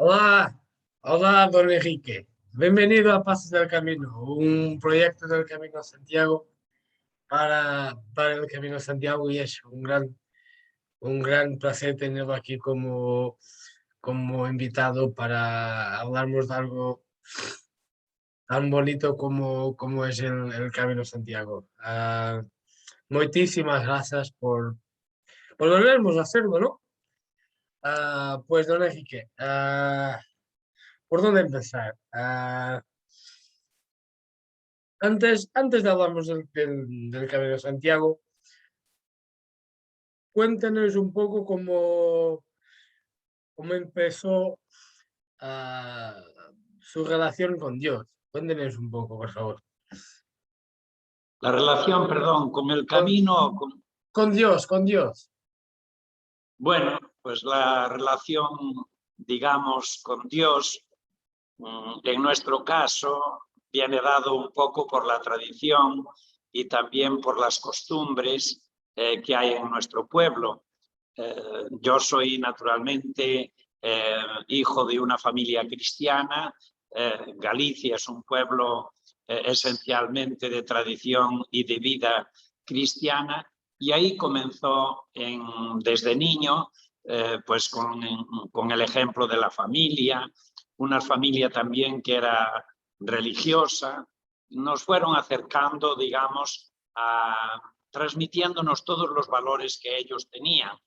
Hola, hola, don Enrique. Bienvenido a Pasos del Camino, un proyecto del Camino de Santiago para el Camino de Santiago y es un gran placer tenerlo aquí como invitado para hablarnos de algo tan bonito como es el Camino de Santiago. Muchísimas gracias por volvernos a hacerlo, ¿no? Pues, don Enrique, ¿por dónde empezar? Antes de hablarnos del Camino de Santiago, cuéntanos un poco cómo empezó ah, su relación con Dios. Cuéntenos un poco, por favor. La relación, perdón, con el Con, camino, con Dios, con Dios. bueno, pues la relación, digamos, con Dios, en nuestro caso, viene dado un poco por la tradición y también por las costumbres que hay en nuestro pueblo. Yo soy naturalmente hijo de una familia cristiana. Galicia es un pueblo esencialmente de tradición y de vida cristiana, y ahí comenzó desde niño pues con el ejemplo de la familia, una familia también que era religiosa. Nos fueron acercando, digamos, transmitiéndonos todos los valores que ellos tenían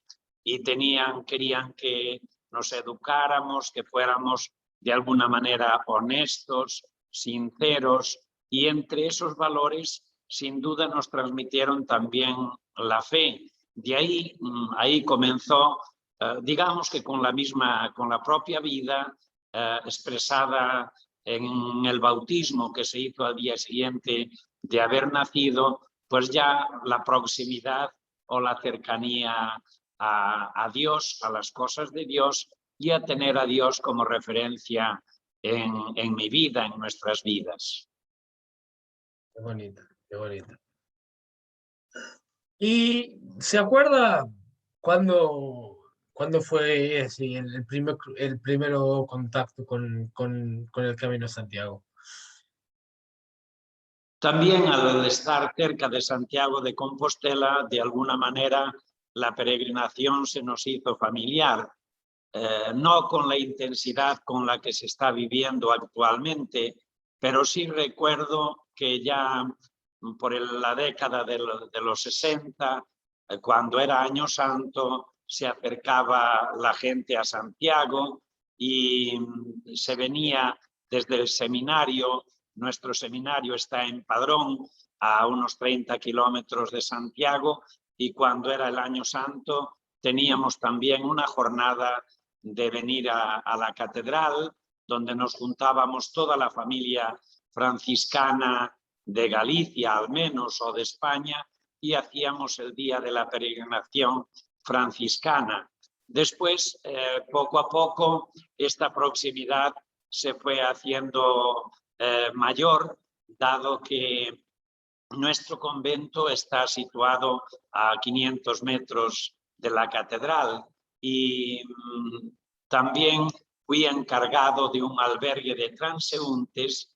y querían que nos educáramos, que fuéramos de alguna manera honestos, sinceros, y entre esos valores sin duda nos transmitieron también la fe. De ahí comenzó, digamos que con la propia vida expresada en el bautismo que se hizo al día siguiente de haber nacido, pues ya la proximidad o la cercanía a Dios, a las cosas de Dios, y a tener a Dios como referencia en mi vida, en nuestras vidas. Qué bonito, qué bonito. ¿Y se acuerda cuándo fue así, el primero contacto con el Camino de Santiago? También al estar cerca de Santiago de Compostela, de alguna manera la peregrinación se nos hizo familiar. No con la intensidad con la que se está viviendo actualmente, pero sí recuerdo que ya por la década de los 60, cuando era Año Santo, se acercaba la gente a Santiago y se venía desde el seminario. Nuestro seminario está en Padrón, a unos 30 kilómetros de Santiago, y cuando era el Año Santo teníamos también una jornada de venir a la catedral, donde nos juntábamos toda la familia franciscana de Galicia, al menos, o de España, y hacíamos el día de la peregrinación franciscana. Después, poco a poco, esta proximidad se fue haciendo mayor, dado que nuestro convento está situado a 500 metros de la catedral, y también fui encargado de un albergue de transeúntes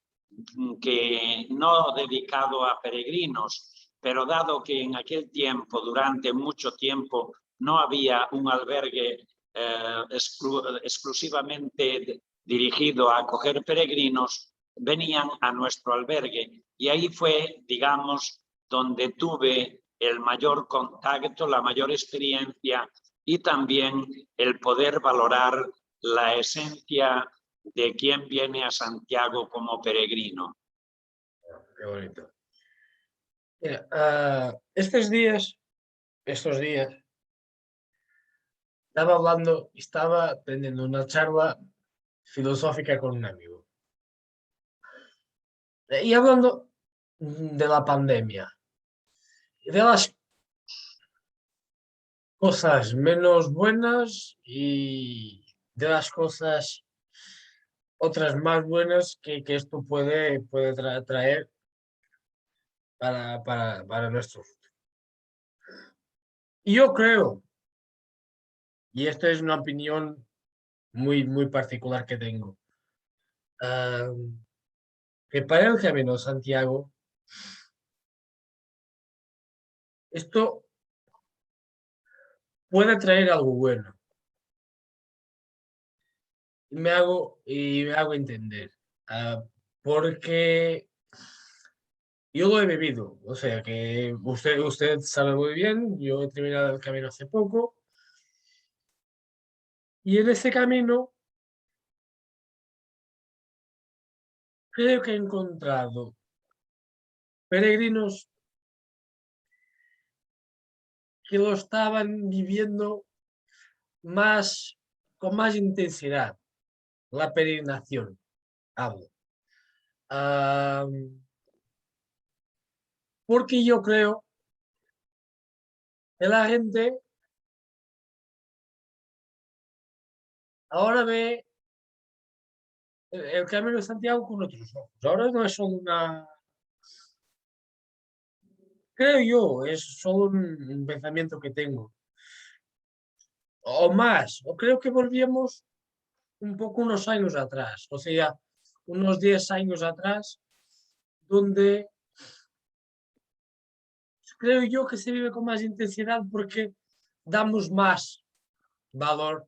que no dedicado a peregrinos, pero dado que en aquel tiempo, durante mucho tiempo, no había un albergue exclusivamente dirigido a acoger peregrinos, venían a nuestro albergue, y ahí fue, digamos, donde tuve el mayor contacto, la mayor experiencia, y también el poder valorar la esencia de quien viene a Santiago como peregrino. Qué bonito. Mira, estos días, estaba teniendo una charla filosófica con un amigo. Y hablando de la pandemia, de las cosas menos buenas y de las cosas otras más buenas que esto puede traer para nuestro futuro. Y yo creo, y esta es una opinión muy particular que tengo. Que para el Camino de Santiago, esto puede traer algo bueno. Y me hago entender. Porque yo lo he vivido. O sea que usted sabe muy bien, yo he terminado el camino hace poco. Y en ese camino creo que he encontrado peregrinos que lo estaban viviendo más, con más intensidad, la peregrinación, hablo. Ah, porque yo creo que la gente ahora ve el Camino de Santiago con otros ojos. Ahora no es solo una, creo yo, es solo un pensamiento que tengo. O más, o creo que volvíamos un poco unos años atrás, o sea, unos 10 años atrás, donde creo yo que se vive con más intensidad porque damos más valor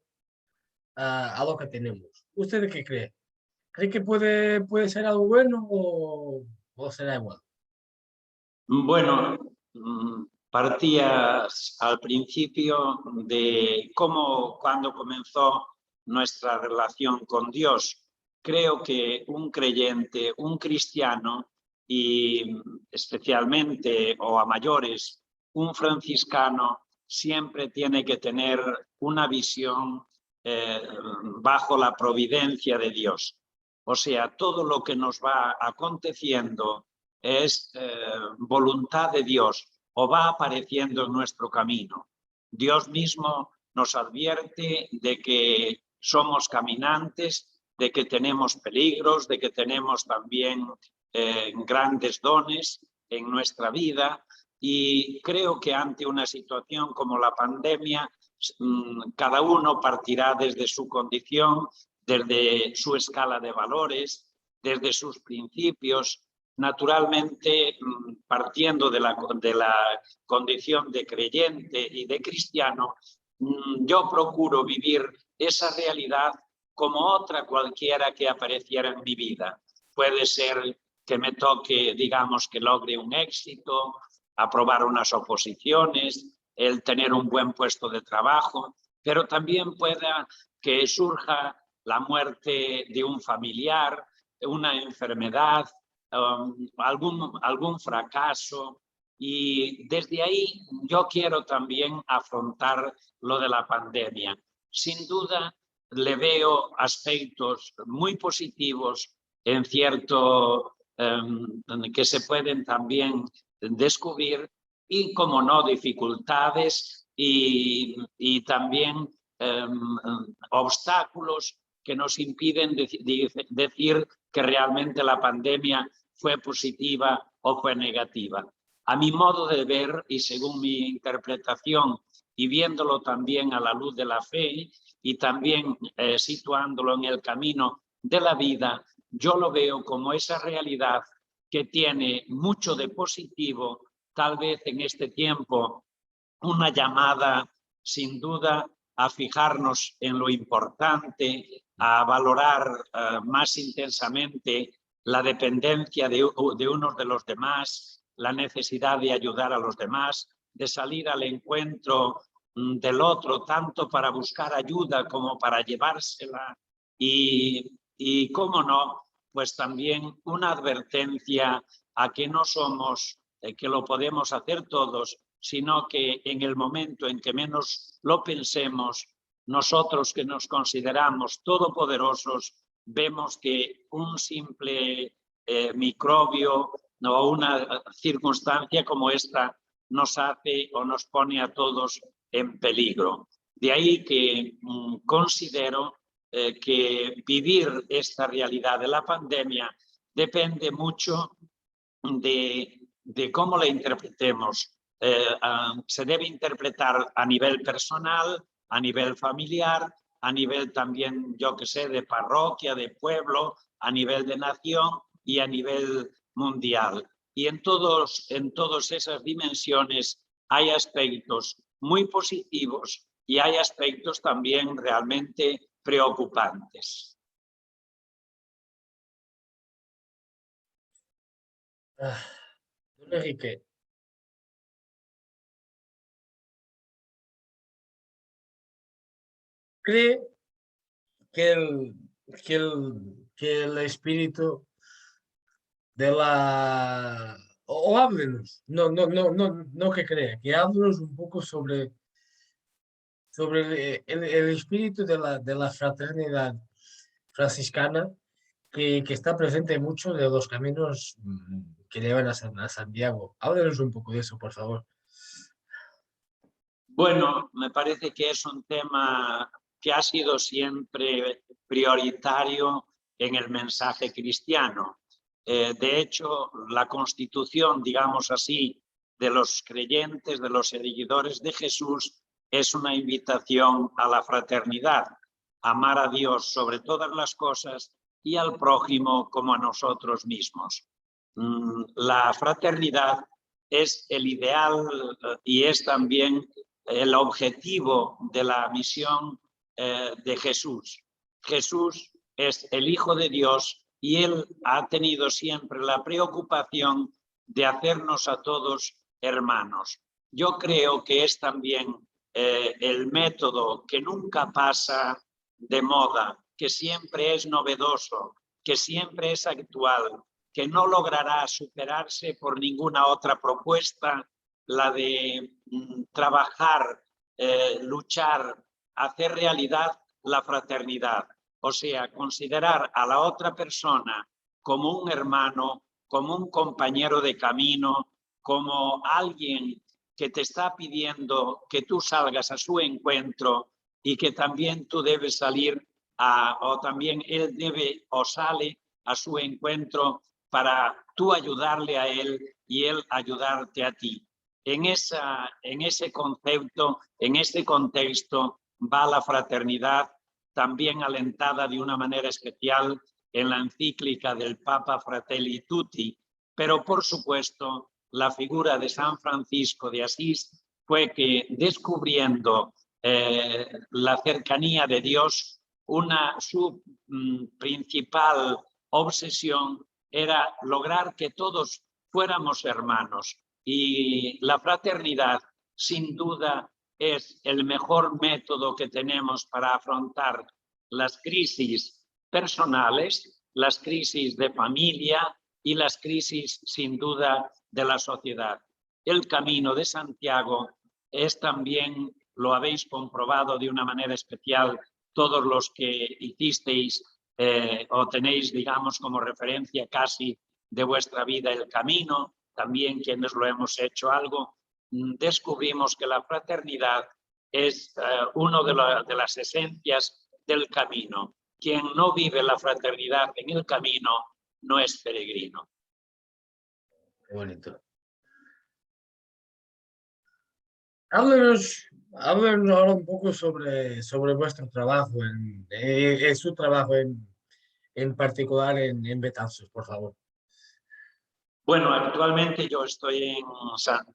a lo que tenemos. ¿Usted qué cree? ¿Cree que puede ser algo bueno o será igual? Bueno, partías al principio de cómo, cuando comenzó nuestra relación con Dios. Creo que un creyente, un cristiano, y especialmente o a mayores, un franciscano, siempre tiene que tener una visión eh, bajo la providencia de Dios. O sea, todo lo que nos va aconteciendo es voluntad de Dios o va apareciendo en nuestro camino. Dios mismo nos advierte de que somos caminantes, de que tenemos peligros, de que tenemos también grandes dones en nuestra vida, y creo que ante una situación como la pandemia, cada uno partirá desde su condición, desde su escala de valores, desde sus principios, naturalmente partiendo de la condición de creyente y de cristiano. Yo procuro vivir esa realidad como otra cualquiera que apareciera en mi vida. Puede ser que me toque, digamos, que logre un éxito, aprobar unas oposiciones, el tener un buen puesto de trabajo, pero también pueda que surja la muerte de un familiar, una enfermedad, algún fracaso. Y desde ahí yo quiero también afrontar lo de la pandemia. Sin duda le veo aspectos muy positivos en cierto que se pueden también descubrir, y como no dificultades y también obstáculos que nos impiden decir que realmente la pandemia fue positiva o fue negativa. A mi modo de ver y según mi interpretación, y viéndolo también a la luz de la fe y también situándolo en el camino de la vida, yo lo veo como esa realidad que tiene mucho de positivo, tal vez en este tiempo una llamada sin duda a fijarnos en lo importante, a valorar más intensamente la dependencia de unos de los demás, la necesidad de ayudar a los demás, de salir al encuentro del otro, tanto para buscar ayuda como para llevársela, y cómo no, pues también una advertencia a que no somos, que lo podemos hacer todos, sino que en el momento en que menos lo pensemos, nosotros que nos consideramos todopoderosos, vemos que un simple microbio o una circunstancia como esta nos hace o nos pone a todos en peligro. De ahí que considero que vivir esta realidad de la pandemia depende mucho de cómo la interpretemos. Se debe interpretar a nivel personal, a nivel familiar, a nivel también, yo que sé, de parroquia, de pueblo, a nivel de nación y a nivel mundial. Y en todas esas dimensiones hay aspectos muy positivos y hay aspectos también realmente preocupantes. Don Enrique, ¿cree que el espíritu de la... O háblenos, no que crea, que háblenos un poco sobre el espíritu de la fraternidad franciscana que está presente en muchos de los caminos que llevan a Santiago. Háblenos un poco de eso, por favor. Bueno, me parece que es un tema que ha sido siempre prioritario en el mensaje cristiano. De hecho, la constitución, digamos así, de los creyentes, de los seguidores de Jesús, es una invitación a la fraternidad, amar a Dios sobre todas las cosas y al prójimo como a nosotros mismos. La fraternidad es el ideal y es también el objetivo de la misión de Jesús. Jesús es el Hijo de Dios y Él ha tenido siempre la preocupación de hacernos a todos hermanos. Yo creo que es también el método que nunca pasa de moda, que siempre es novedoso, que siempre es actual, que no logrará superarse por ninguna otra propuesta, la de trabajar, luchar, hacer realidad la fraternidad. O sea, considerar a la otra persona como un hermano, como un compañero de camino, como alguien que te está pidiendo que tú salgas a su encuentro y que también tú debes salir o también él debe o sale a su encuentro para tú ayudarle a él y él ayudarte a ti. En ese concepto, en ese contexto, va la fraternidad, también alentada de una manera especial en la encíclica del Papa Fratelli Tutti, pero por supuesto la figura de San Francisco de Asís fue que descubriendo la cercanía de Dios, su principal obsesión era lograr que todos fuéramos hermanos. Y la fraternidad, sin duda, es el mejor método que tenemos para afrontar las crisis personales, las crisis de familia y las crisis, sin duda, de la sociedad. El camino de Santiago es también, lo habéis comprobado de una manera especial, todos los que hicisteis o tenéis, digamos, como referencia casi de vuestra vida el camino, también quienes lo hemos hecho algo, descubrimos que la fraternidad es una de las esencias del camino. Quien no vive la fraternidad en el camino no es peregrino. Qué bonito. Háblenos ahora un poco sobre vuestro trabajo, su trabajo en particular en Betanzos, por favor. Bueno, actualmente yo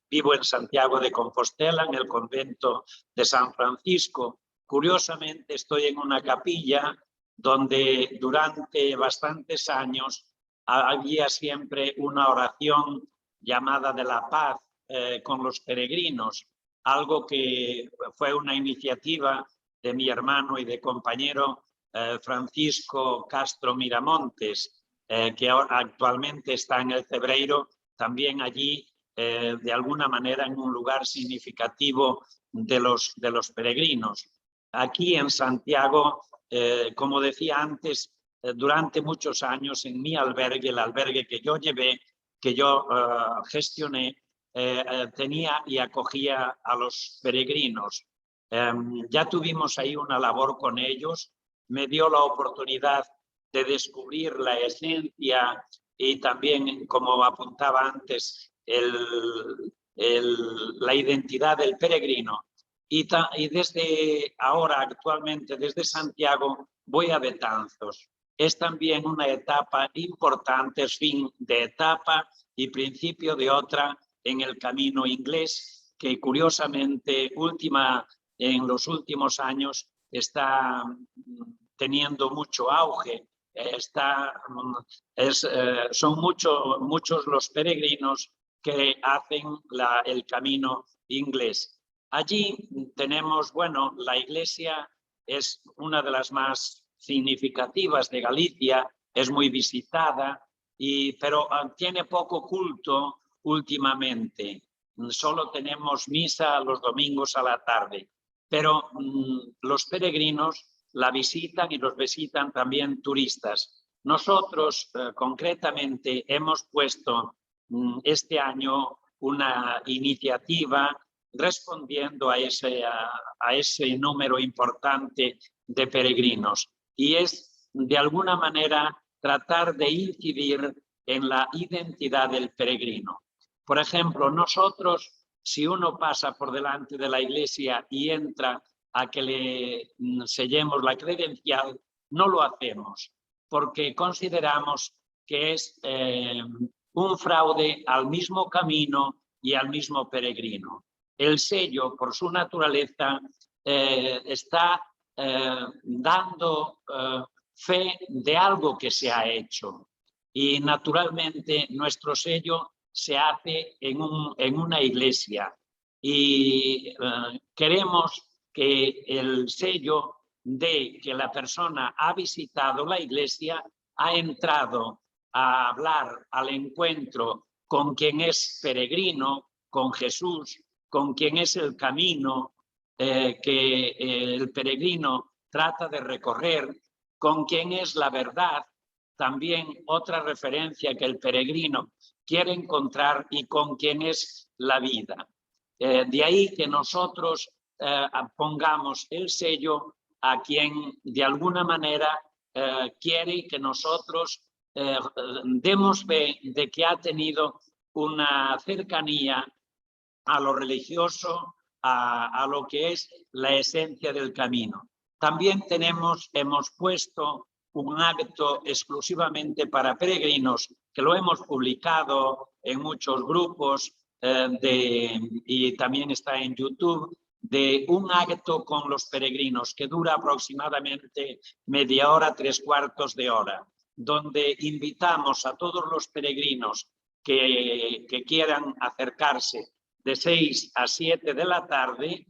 vivo en Santiago de Compostela, en el convento de San Francisco. Curiosamente, estoy en una capilla donde durante bastantes años había siempre una oración llamada de la paz con los peregrinos, algo que fue una iniciativa de mi hermano y de compañero Francisco Castro Miramontes, que actualmente está en el Cebreiro, también allí, de alguna manera, en un lugar significativo de los peregrinos. Aquí en Santiago, como decía antes, durante muchos años en mi albergue, el albergue que yo llevé, que yo gestioné, tenía y acogía a los peregrinos. Ya tuvimos ahí una labor con ellos, me dio la oportunidad de descubrir la esencia y también, como apuntaba antes, la identidad del peregrino. y desde ahora, actualmente, desde Santiago, voy a Betanzos. Es también una etapa importante, es fin de etapa y principio de otra en el camino inglés, que curiosamente en los últimos años está teniendo mucho auge. Son muchos los peregrinos que hacen el camino inglés. Allí tenemos, bueno, la iglesia es una de las más significativas de Galicia, es muy visitada, pero tiene poco culto últimamente. Solo tenemos misa los domingos a la tarde, pero los peregrinos la visitan y los visitan también turistas. Nosotros concretamente hemos puesto este año una iniciativa respondiendo a ese número importante de peregrinos, y es de alguna manera tratar de incidir en la identidad del peregrino. Por ejemplo, nosotros, si uno pasa por delante de la iglesia y entra a que le sellemos la credencial, no lo hacemos porque consideramos que es un fraude al mismo camino y al mismo peregrino. El sello, por su naturaleza, está dando fe de algo que se ha hecho, y naturalmente nuestro sello se hace en una iglesia, y queremos que el sello de que la persona ha visitado la iglesia, ha entrado a hablar al encuentro con quien es peregrino, con Jesús, con quien es el camino que el peregrino trata de recorrer, con quien es la verdad, también otra referencia que el peregrino quiere encontrar, y con quien es la vida. De ahí que nosotros pongamos el sello a quien de alguna manera quiere que nosotros demos fe de que ha tenido una cercanía a lo religioso, a lo que es la esencia del camino. También hemos puesto un acto exclusivamente para peregrinos, que lo hemos publicado en muchos grupos y también está en YouTube, de un acto con los peregrinos que dura aproximadamente media hora, 3/4 de hora, donde invitamos a todos los peregrinos que quieran acercarse de 6 a 7 de la tarde.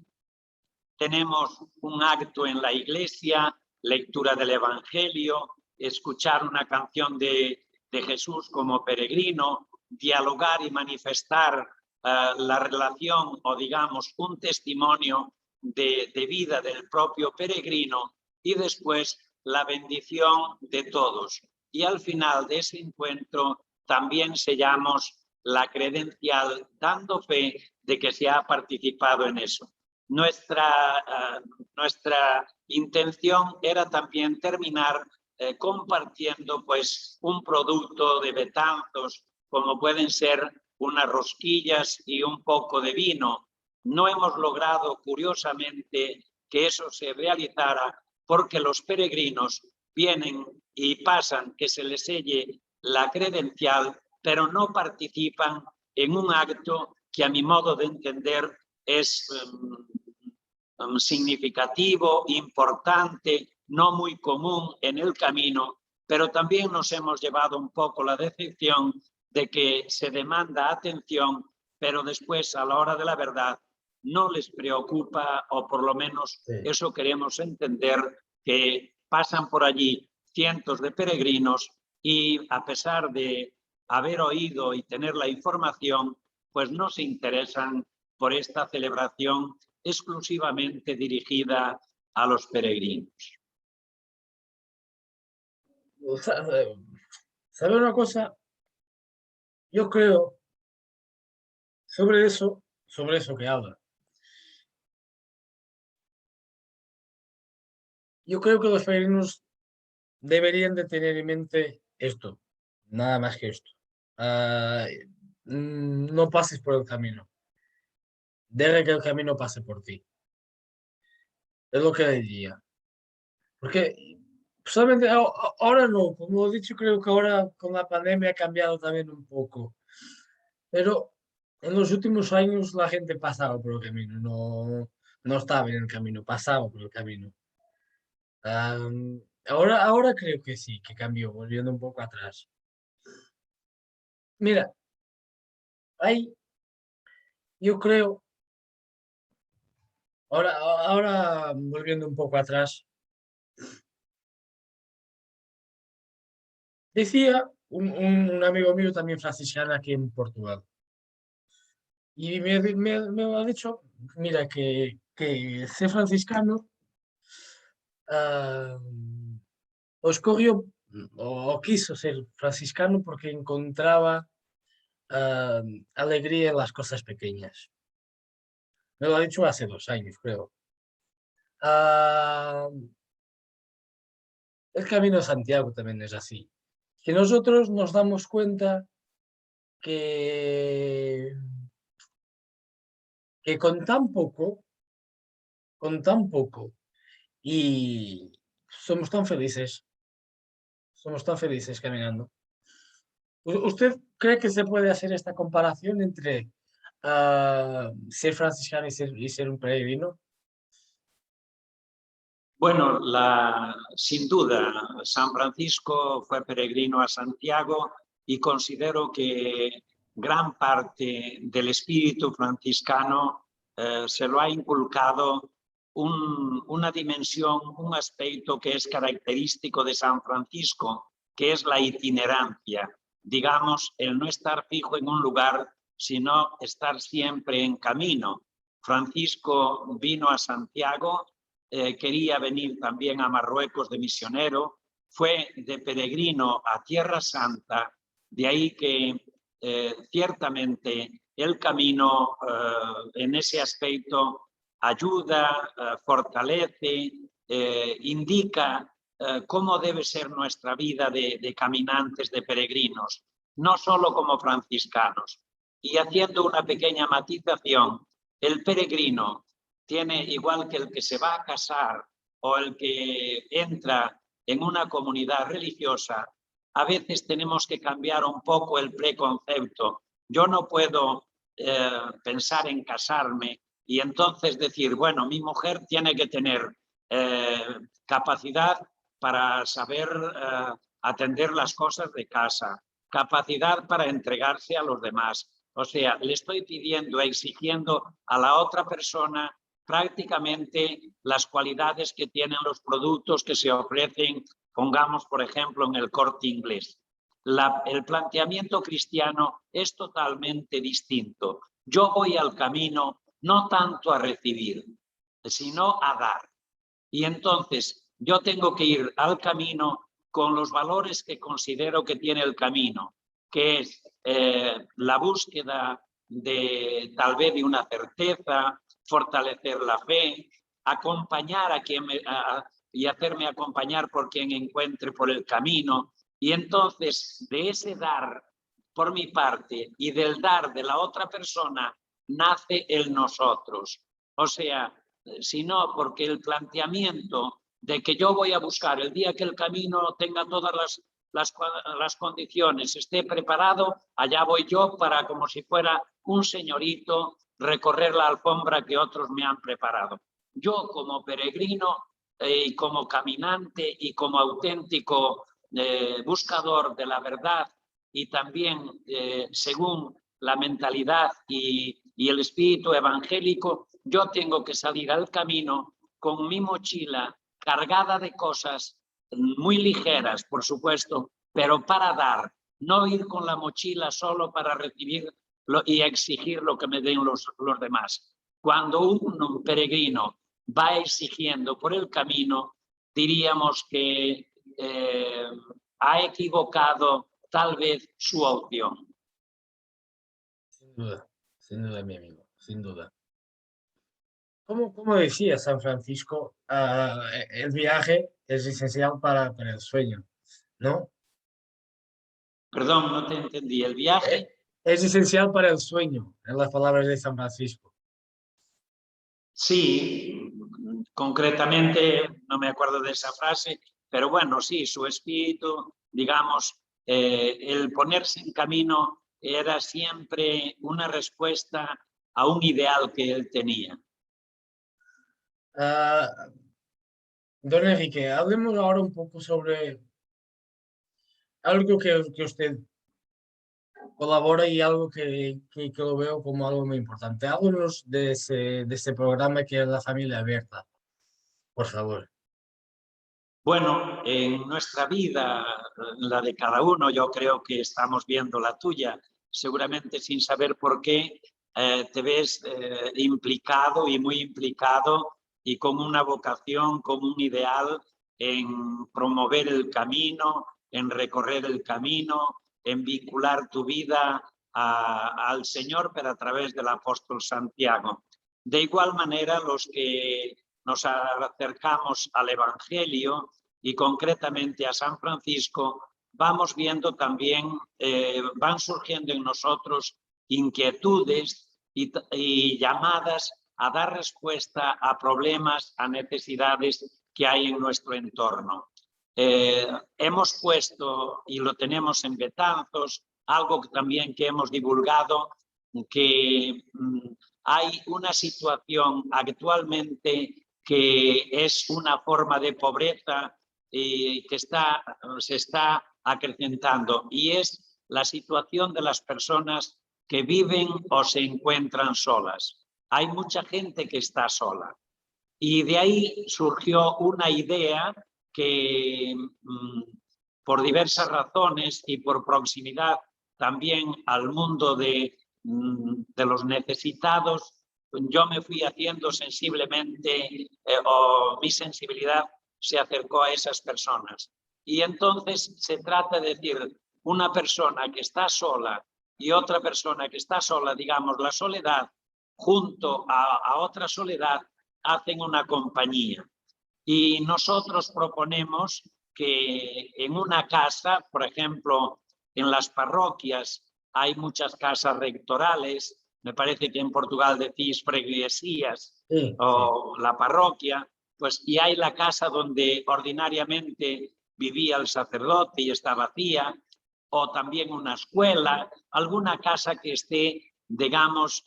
Tenemos un acto en la iglesia, lectura del Evangelio, escuchar una canción de Jesús como peregrino, dialogar y manifestar la relación, o digamos un testimonio de vida del propio peregrino, y después la bendición de todos. Y al final de ese encuentro también sellamos la credencial, dando fe de que se ha participado en eso. Nuestra intención era también terminar compartiendo pues un producto de Betanzos, como pueden ser unas rosquillas y un poco de vino. No hemos logrado, curiosamente, que eso se realizara, porque los peregrinos vienen y pasan que se les selle la credencial, pero no participan en un acto que, a mi modo de entender, es significativo, importante, no muy común en el camino, pero también nos hemos llevado un poco la decepción de que se demanda atención, pero después, a la hora de la verdad, no les preocupa, o por lo menos eso queremos entender, que pasan por allí cientos de peregrinos y, a pesar de haber oído y tener la información, pues no se interesan por esta celebración exclusivamente dirigida a los peregrinos. ¿Sabe una cosa? Yo creo, sobre eso que habla, yo creo que los peregrinos deberían de tener en mente esto, nada más que esto. No pases por el camino, deja que el camino pase por ti. es lo que diría. Porque solamente ahora no, como he dicho, creo que ahora con la pandemia ha cambiado también un poco. Pero en los últimos años la gente pasaba por el camino, no estaba en el camino, pasaba por el camino. Ahora creo que sí, que cambió, volviendo un poco atrás. Mira, hay, yo creo, ahora volviendo un poco atrás, decía un amigo mío también franciscano aquí en Portugal, y me ha dicho, mira, que ser franciscano ah, o escogió o quiso ser franciscano porque encontraba ah, alegría en las cosas pequeñas. Me lo ha dicho hace 2 años, creo. Ah, el Camino de Santiago también es así. Que nosotros nos damos cuenta que, que con tan poco, y somos tan felices caminando. ¿Usted cree que se puede hacer esta comparación entre ser franciscano y ser un peregrino? Bueno, sin duda, San Francisco fue peregrino a Santiago y considero que gran parte del espíritu franciscano se lo ha inculcado una dimensión, un aspecto que es característico de San Francisco, que es la itinerancia. Digamos, el no estar fijo en un lugar, sino estar siempre en camino. Francisco vino a Santiago, quería venir también a Marruecos de misionero, fue de peregrino a Tierra Santa, de ahí que ciertamente el camino en ese aspecto ayuda, fortalece, indica cómo debe ser nuestra vida de caminantes, de peregrinos, no solo como franciscanos. Y haciendo una pequeña matización, el peregrino tiene, igual que el que se va a casar o el que entra en una comunidad religiosa, a veces tenemos que cambiar un poco el preconcepto. Yo no puedo pensar en casarme y entonces decir, bueno, mi mujer tiene que tener capacidad para saber atender las cosas de casa, capacidad para entregarse a los demás. O sea, le estoy pidiendo, exigiendo a la otra persona prácticamente las cualidades que tienen los productos que se ofrecen, pongamos por ejemplo en el Corte Inglés. El planteamiento cristiano es totalmente distinto. Yo voy al camino no tanto a recibir, sino a dar. Y entonces yo tengo que ir al camino con los valores que considero que tiene el camino, que es la búsqueda de tal vez de una certeza, fortalecer la fe, acompañar a quien y hacerme acompañar por quien encuentre por el camino. Y entonces de ese dar por mi parte y del dar de la otra persona nace el nosotros. O sea, sino porque el planteamiento de que yo voy a buscar el día que el camino tenga todas las condiciones, esté preparado, allá voy yo para, como si fuera un señorito, recorrer la alfombra que otros me han preparado. Yo como peregrino y como caminante y como auténtico buscador de la verdad y también según la mentalidad y el espíritu evangélico, yo tengo que salir al camino con mi mochila cargada de cosas muy ligeras, por supuesto, pero para dar, no ir con la mochila solo para recibir y exigir lo que me den los demás. Cuando un peregrino va exigiendo por el camino, diríamos que ha equivocado tal vez su opción. Sin duda, mi amigo, sin duda. Como decía San Francisco, el viaje es esencial para el sueño, ¿no? Perdón, no te entendí. ¿El viaje? Es esencial para el sueño, en las palabras de San Francisco. Sí, Concretamente, no me acuerdo de esa frase, pero bueno, sí, su espíritu, digamos, el ponerse en camino era siempre una respuesta a un ideal que él tenía. Don Enrique, hablemos ahora un poco sobre algo que usted colabora y algo que lo veo como algo muy importante. Háblanos de ese programa que es la familia abierta, por favor. Bueno, en nuestra vida, la de cada uno, yo creo que estamos viendo la tuya, seguramente sin saber por qué, te ves implicado y muy implicado y con una vocación, con un ideal en promover el camino, en recorrer el camino, en vincular tu vida al Señor, pero a través del apóstol Santiago. De igual manera, los que nos acercamos al Evangelio y concretamente a San Francisco, vamos viendo también, van surgiendo en nosotros inquietudes y llamadas a dar respuesta a problemas, a necesidades que hay en nuestro entorno. Hemos puesto, y lo tenemos en Betanzos, algo que también que hemos divulgado, que hay una situación actualmente que es una forma de pobreza que se está acrecentando, y es la situación de las personas que viven o se encuentran solas. Hay mucha gente que está sola y de ahí surgió una idea que por diversas razones y por proximidad también al mundo de los necesitados, yo me fui haciendo sensiblemente o mi sensibilidad se acercó a esas personas. Y entonces se trata de decir, una persona que está sola y otra persona que está sola, digamos, la soledad junto a otra soledad hacen una compañía. Y nosotros proponemos que en una casa, por ejemplo, en las parroquias hay muchas casas rectorales, me parece que en Portugal decís freguesías o la parroquia, pues y hay la casa donde ordinariamente vivía el sacerdote y está vacía, o también una escuela, alguna casa que esté, digamos,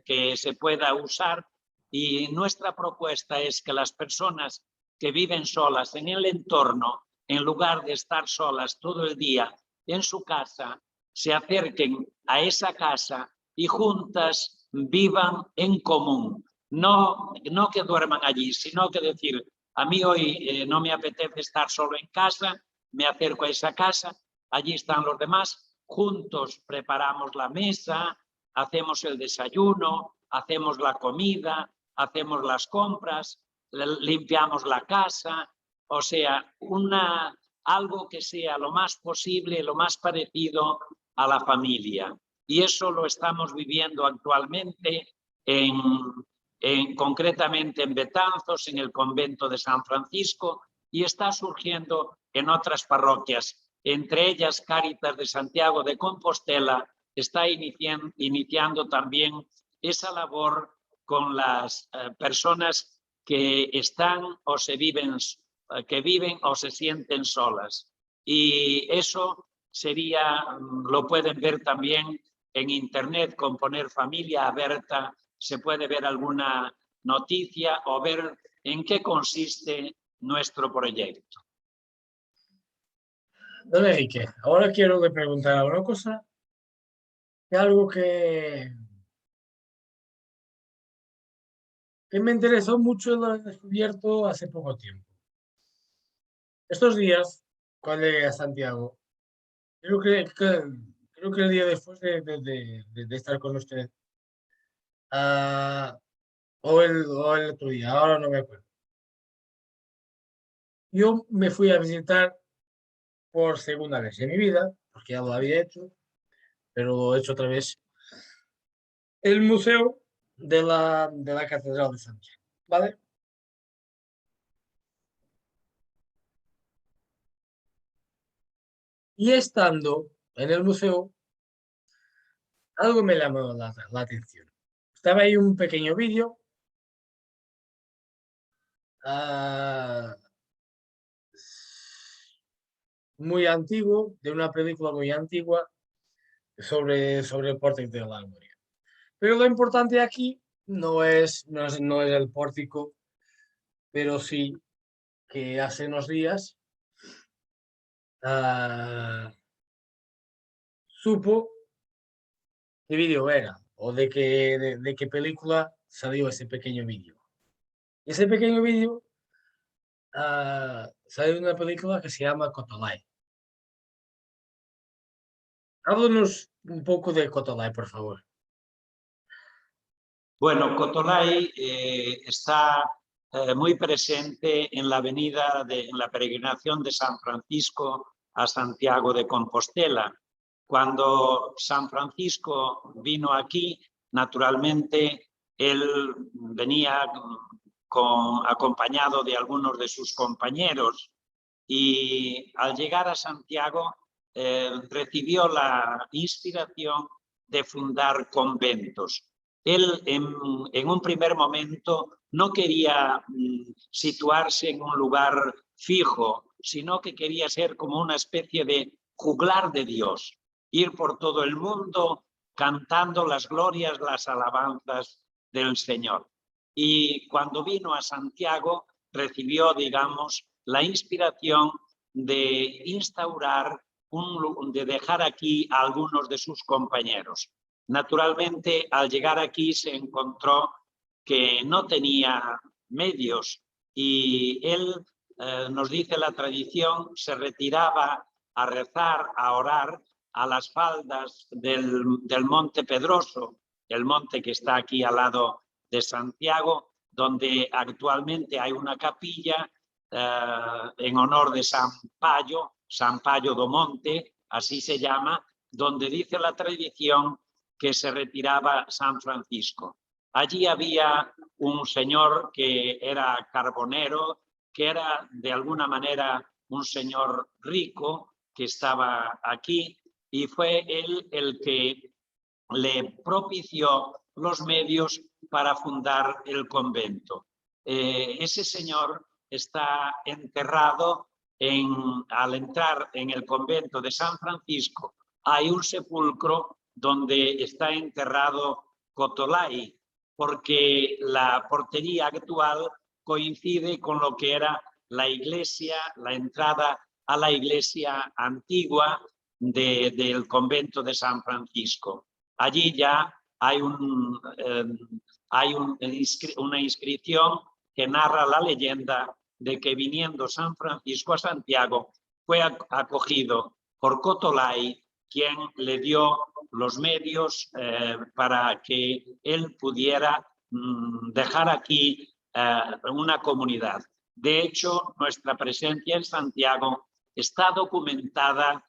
que se pueda usar. Y nuestra propuesta es que las personas que viven solas en el entorno, en lugar de estar solas todo el día en su casa, se acerquen a esa casa y juntas vivan en común. No que duerman allí, sino que decir, a mí hoy no me apetece estar solo en casa, me acerco a esa casa, allí están los demás, juntos preparamos la mesa, hacemos el desayuno, hacemos la comida, hacemos las compras, limpiamos la casa, o sea, algo que sea lo más posible, lo más parecido a la familia. Y eso lo estamos viviendo actualmente concretamente en Betanzos, en el convento de San Francisco, y está surgiendo en otras parroquias. Entre ellas, Cáritas de Santiago de Compostela está iniciando también esa labor con las personas que están o que viven o se sienten solas. Y eso sería, lo pueden ver también en internet, con poner familia abierta, se puede ver alguna noticia o ver en qué consiste nuestro proyecto. Don Enrique, ahora quiero preguntar una cosa, algo que me interesó mucho y lo he descubierto hace poco tiempo. Estos días, cuando llegué a Santiago, creo que el día después de estar con usted, o el otro día, ahora no me acuerdo, yo me fui a visitar por segunda vez en mi vida, porque ya lo había hecho, pero lo he hecho otra vez, el museo de la Catedral de Santiago, ¿vale? Y estando en el museo, algo me llamó la atención. Estaba ahí un pequeño vídeo ah, muy antiguo, de una película muy antigua sobre el pórtico de la Alhambra. Pero lo importante aquí no es el pórtico, pero sí que hace unos días ah, supo qué vídeo era o de qué película salió ese pequeño vídeo. Y ese pequeño vídeo salió de una película que se llama Cotolai. Háblanos un poco de Cotolai, por favor. Bueno, Cotolai está muy presente en la en la peregrinación de San Francisco a Santiago de Compostela. Cuando San Francisco vino aquí, naturalmente, él venía acompañado de algunos de sus compañeros y al llegar a Santiago recibió la inspiración de fundar conventos. Él en un primer momento no quería situarse en un lugar fijo, sino que quería ser como una especie de juglar de Dios, ir por todo el mundo cantando las glorias, las alabanzas del Señor. Y cuando vino a Santiago, recibió, digamos, la inspiración de instaurar, de dejar aquí a algunos de sus compañeros. Naturalmente, al llegar aquí se encontró que no tenía medios y él, nos dice la tradición, se retiraba a rezar, a orar a las faldas del Monte Pedroso, el monte que está aquí al lado de Santiago, donde actualmente hay una capilla en honor de San Payo do Monte, así se llama, donde dice la tradición que se retiraba San Francisco. Allí había un señor que era carbonero, que era de alguna manera un señor rico que estaba aquí y fue él el que le propició los medios para fundar el convento. Ese señor está enterrado al entrar en el convento de San Francisco. Hay un sepulcro donde está enterrado Cotolai, porque la portería actual coincide con lo que era la iglesia, la entrada a la iglesia antigua del convento de San Francisco. Allí ya hay una inscripción que narra la leyenda de que viniendo San Francisco a Santiago fue acogido por Cotolai, quien le dio los medios para que él pudiera dejar aquí una comunidad. De hecho, nuestra presencia en Santiago está documentada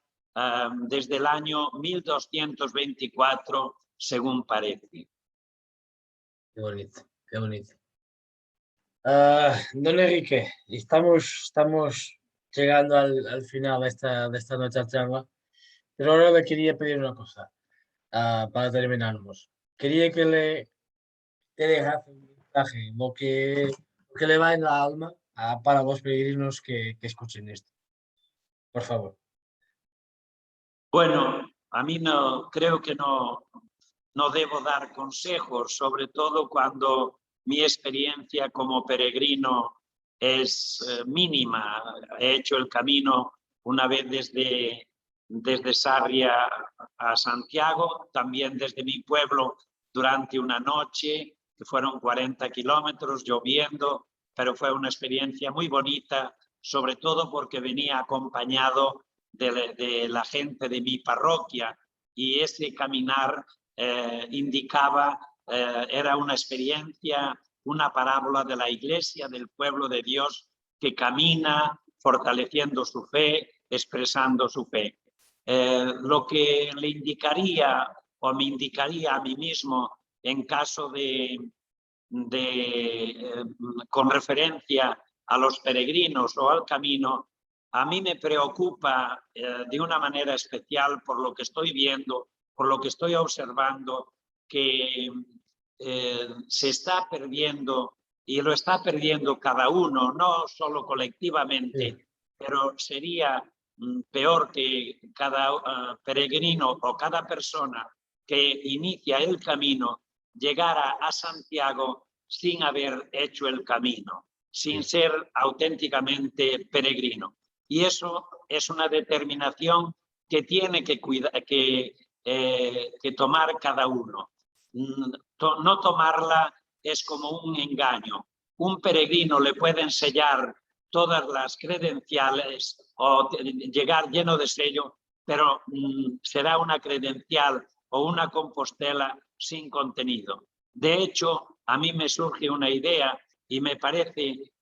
desde el año 1224, según parece. Qué bonito, qué bonito. Don Enrique, estamos llegando al final de esta nuestra charla, pero ahora le quería pedir una cosa para terminarnos. Quería que le dejase un mensaje, lo que le va en la alma para los peregrinos que escuchen esto. Por favor. Bueno, a mí no creo que no debo dar consejos, sobre todo cuando mi experiencia como peregrino es mínima. He hecho el camino una vez desde Sarria a Santiago, también desde mi pueblo durante una noche, que fueron 40 kilómetros lloviendo, pero fue una experiencia muy bonita, sobre todo porque venía acompañado de la gente de mi parroquia y ese caminar indicaba, era una experiencia, una parábola de la iglesia, del pueblo de Dios que camina fortaleciendo su fe, expresando su fe. Lo que le indicaría o me indicaría a mí mismo en caso con referencia a los peregrinos o al camino, a mí me preocupa de una manera especial por lo que estoy viendo, por lo que estoy observando, que se está perdiendo y lo está perdiendo cada uno, no solo colectivamente, Sí. pero sería peor que cada peregrino o cada persona que inicia el camino llegara a Santiago sin haber hecho el camino, sin ser auténticamente peregrino. Y eso es una determinación que tiene que tomar cada uno. No tomarla es como un engaño. Un peregrino le puede enseñar todas las credenciales o llegar lleno de sello, pero será una credencial o una Compostela sin contenido. De hecho, a mí me surge una idea y me parece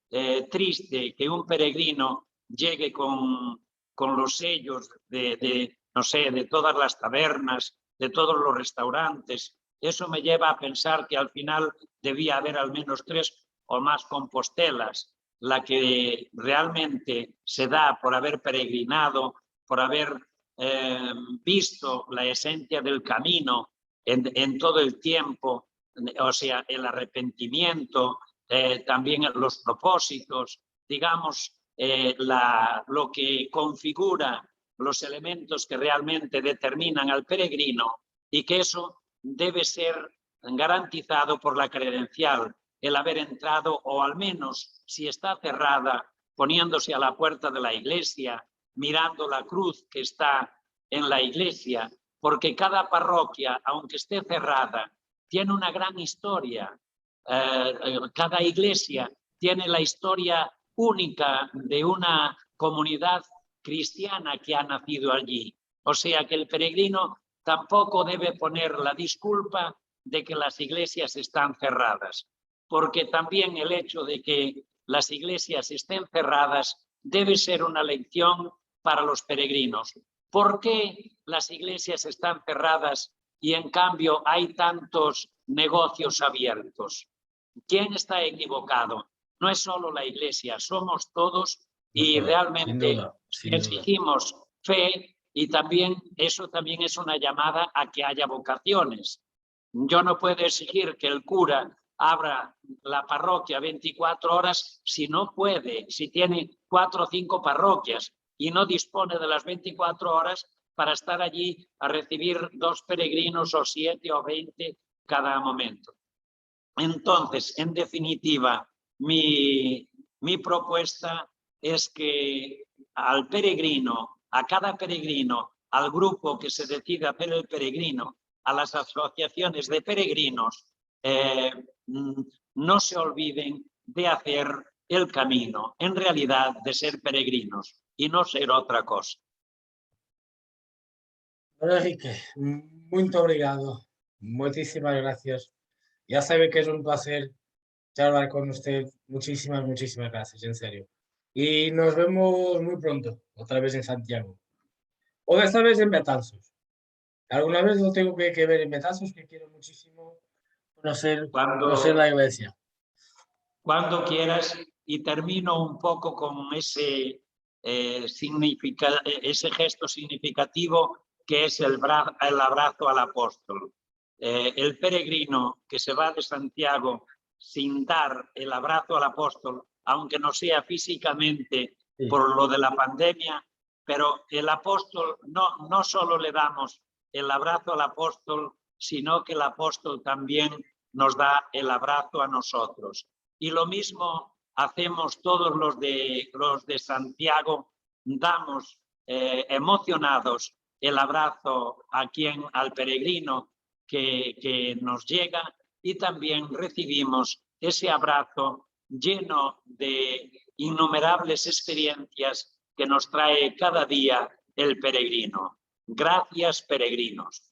triste que un peregrino llegue con los sellos no sé, de todas las tabernas, de todos los restaurantes. Eso me lleva a pensar que al final debía haber al menos 3 o más Compostelas, la que realmente se da por haber peregrinado, por haber visto la esencia del camino en todo el tiempo, o sea, el arrepentimiento, también los propósitos, digamos, lo que configura los elementos que realmente determinan al peregrino, y que eso debe ser garantizado por la credencial, el haber entrado, o al menos, si está cerrada, poniéndose a la puerta de la iglesia, mirando la cruz que está en la iglesia, porque cada parroquia, aunque esté cerrada, tiene una gran historia. Cada iglesia tiene la historia única de una comunidad cristiana que ha nacido allí. O sea que el peregrino tampoco debe poner la disculpa de que las iglesias están cerradas, porque también el hecho de que las iglesias estén cerradas debe ser una lección para los peregrinos. ¿Por qué las iglesias están cerradas y en cambio hay tantos negocios abiertos? ¿Quién está equivocado? No es solo la iglesia, somos todos, y realmente exigimos fe, y también eso también es una llamada a que haya vocaciones. Yo no puedo exigir que el cura abra la parroquia 24 horas si no puede, si tiene 4 o 5 parroquias y no dispone de las 24 horas para estar allí a recibir 2 peregrinos o 7 o 20 cada momento. Entonces, en definitiva, mi propuesta es que al peregrino, a cada peregrino, al grupo que se decide hacer el peregrino, a las asociaciones de peregrinos, no se olviden de hacer el camino, en realidad de ser peregrinos y no ser otra cosa. Bueno, Enrique, muito obrigado. Muchísimas gracias. Ya sabe que es un placer charlar con usted. Muchísimas, muchísimas gracias, en serio. Y nos vemos muy pronto, otra vez en Santiago. O esta vez en Betanzos. Alguna vez lo tengo que ver en Betanzos, que quiero muchísimo conocer la iglesia. Cuando quieras, y termino un poco con ese gesto significativo que es el abrazo al apóstol. El peregrino que se va de Santiago sin dar el abrazo al apóstol, aunque no sea físicamente por lo de la pandemia, pero el apóstol, no solo le damos el abrazo al apóstol, sino que el apóstol también nos da el abrazo a nosotros. Y lo mismo hacemos todos los de Santiago, damos emocionados el abrazo al peregrino que nos llega, y también recibimos ese abrazo lleno de innumerables experiencias que nos trae cada día el peregrino. Gracias, peregrinos.